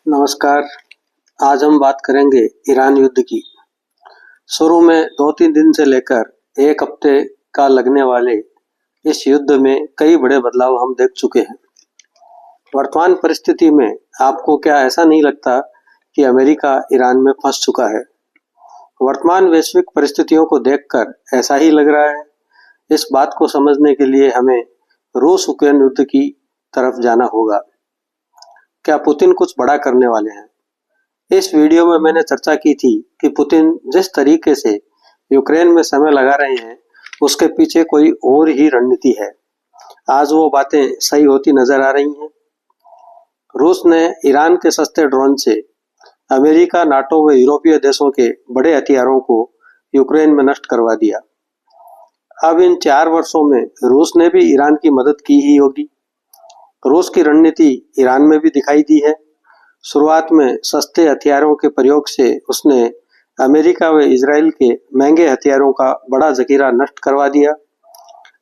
नमस्कार। आज हम बात करेंगे ईरान युद्ध की। शुरू में 2-3 दिन से लेकर एक हफ्ते का लगने वाले इस युद्ध में कई बड़े बदलाव हम देख चुके हैं। वर्तमान परिस्थिति में आपको क्या ऐसा नहीं लगता कि अमेरिका ईरान में फंस चुका है? वर्तमान वैश्विक परिस्थितियों को देखकर ऐसा ही लग रहा है। इस बात को समझने के लिए हमें रूस यूक्रेन युद्ध की तरफ जाना होगा। क्या पुतिन कुछ बड़ा करने वाले हैं? इस वीडियो में मैंने चर्चा की थी कि पुतिन जिस तरीके से यूक्रेन में समय लगा रहे हैं उसके पीछे कोई और ही रणनीति है। आज वो बातें सही होती नजर आ रही हैं। रूस ने ईरान के सस्ते ड्रोन से अमेरिका, नाटो व यूरोपीय देशों के बड़े हथियारों को यूक्रेन में नष्ट करवा दिया। अब इन 4 वर्षों में रूस ने भी ईरान की मदद की ही होगी। रूस की रणनीति ईरान में भी दिखाई दी है। शुरुआत में सस्ते हथियारों के प्रयोग से उसने अमेरिका व इजराइल के महंगे हथियारों का बड़ा जखीरा नष्ट करवा दिया।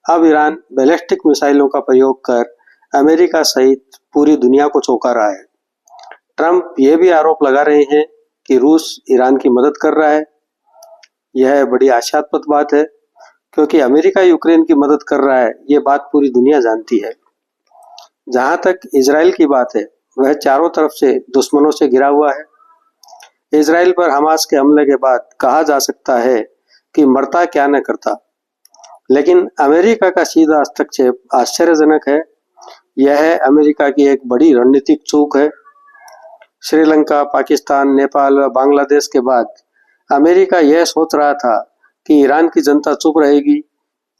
अब ईरान बैलिस्टिक मिसाइलों का प्रयोग कर अमेरिका सहित पूरी दुनिया को चौंका रहा है। ट्रंप ये भी आरोप लगा रहे हैं कि रूस ईरान की मदद कर रहा है। यह बड़ी आशास्पद बात है, क्योंकि अमेरिका यूक्रेन की मदद कर रहा है, ये बात पूरी दुनिया जानती है। जहां तक इजराइल की बात है, वह चारों तरफ से दुश्मनों से घिरा हुआ है। इजराइल पर हमास के हमले के बाद कहा जा सकता है कि मरता क्या न करता, लेकिन अमेरिका का सीधा हस्तक्षेप आश्चर्यजनक है। यह अमेरिका की एक बड़ी रणनीतिक चूक है। श्रीलंका, पाकिस्तान, नेपाल व बांग्लादेश के बाद अमेरिका यह सोच रहा था कि ईरान की जनता चुप रहेगी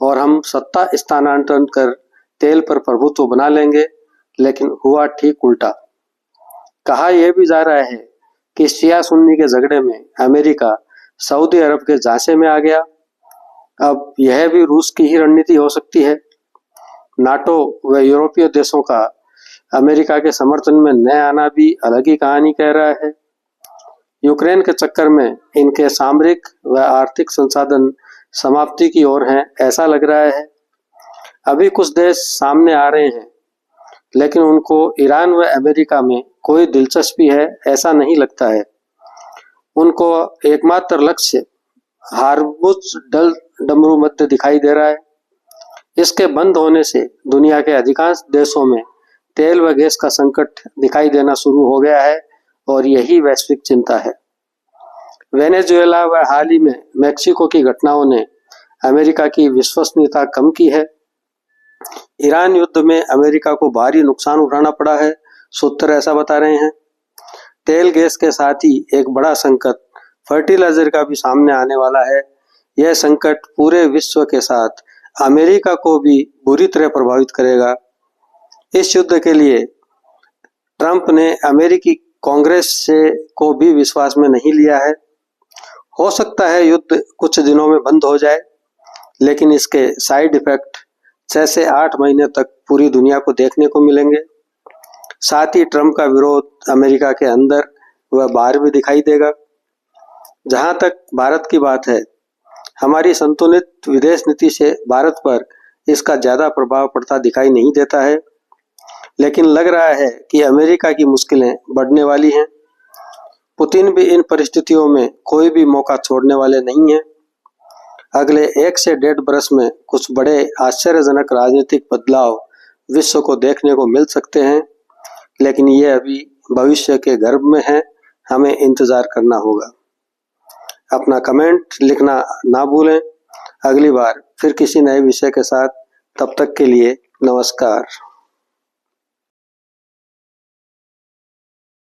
और हम सत्ता स्थानांतरण कर तेल पर प्रभुत्व बना लेंगे, लेकिन हुआ ठीक उल्टा। कहा यह भी जा रहा है कि शिया सुन्नी के झगड़े में अमेरिका सऊदी अरब के झांसे में आ गया। अब यह भी रूस की ही रणनीति हो सकती है। नाटो व यूरोपीय देशों का अमेरिका के समर्थन में न आना भी अलग ही कहानी कह रहा है। यूक्रेन के चक्कर में इनके सामरिक व आर्थिक संसाधन समाप्ति की ओर हैं, ऐसा लग रहा है। अभी कुछ देश सामने आ रहे हैं, लेकिन उनको ईरान व अमेरिका में कोई दिलचस्पी है ऐसा नहीं लगता है। उनको एकमात्र लक्ष्य हार्मुज डमरू मध्य दिखाई दे रहा है। इसके बंद होने से दुनिया के अधिकांश देशों में तेल व गैस का संकट दिखाई देना शुरू हो गया है और यही वैश्विक चिंता है। वेनेजुएला व हाल ही में मेक्सिको की घटनाओं ने अमेरिका की विश्वसनीयता कम की है। ईरान युद्ध में अमेरिका को भारी नुकसान उठाना पड़ा है, सूत्र ऐसा बता रहे हैं। तेल गैस के साथ ही एक बड़ा संकट फर्टिलाइजर का भी सामने आने वाला है। यह संकट पूरे विश्व के साथ अमेरिका को भी बुरी तरह प्रभावित करेगा। इस युद्ध के लिए ट्रंप ने अमेरिकी कांग्रेस से को भी विश्वास में नहीं लिया है। हो सकता है युद्ध कुछ दिनों में बंद हो जाए, लेकिन इसके साइड इफेक्ट 6 से 8 महीने तक पूरी दुनिया को देखने को मिलेंगे। साथ ही ट्रंप का विरोध अमेरिका के अंदर व बाहर भी दिखाई देगा। जहां तक भारत की बात है, हमारी संतुलित विदेश नीति से भारत पर इसका ज्यादा प्रभाव पड़ता दिखाई नहीं देता है, लेकिन लग रहा है कि अमेरिका की मुश्किलें बढ़ने वाली हैं। पुतिन भी इन परिस्थितियों में कोई भी मौका छोड़ने वाले नहीं हैं। अगले 1 से 1.5 बरस में कुछ बड़े आश्चर्यजनक राजनीतिक बदलाव विश्व को देखने को मिल सकते हैं, लेकिन ये अभी भविष्य के गर्भ में है। हमें इंतजार करना होगा। अपना कमेंट लिखना ना भूलें। अगली बार फिर किसी नए विषय के साथ, तब तक के लिए नमस्कार।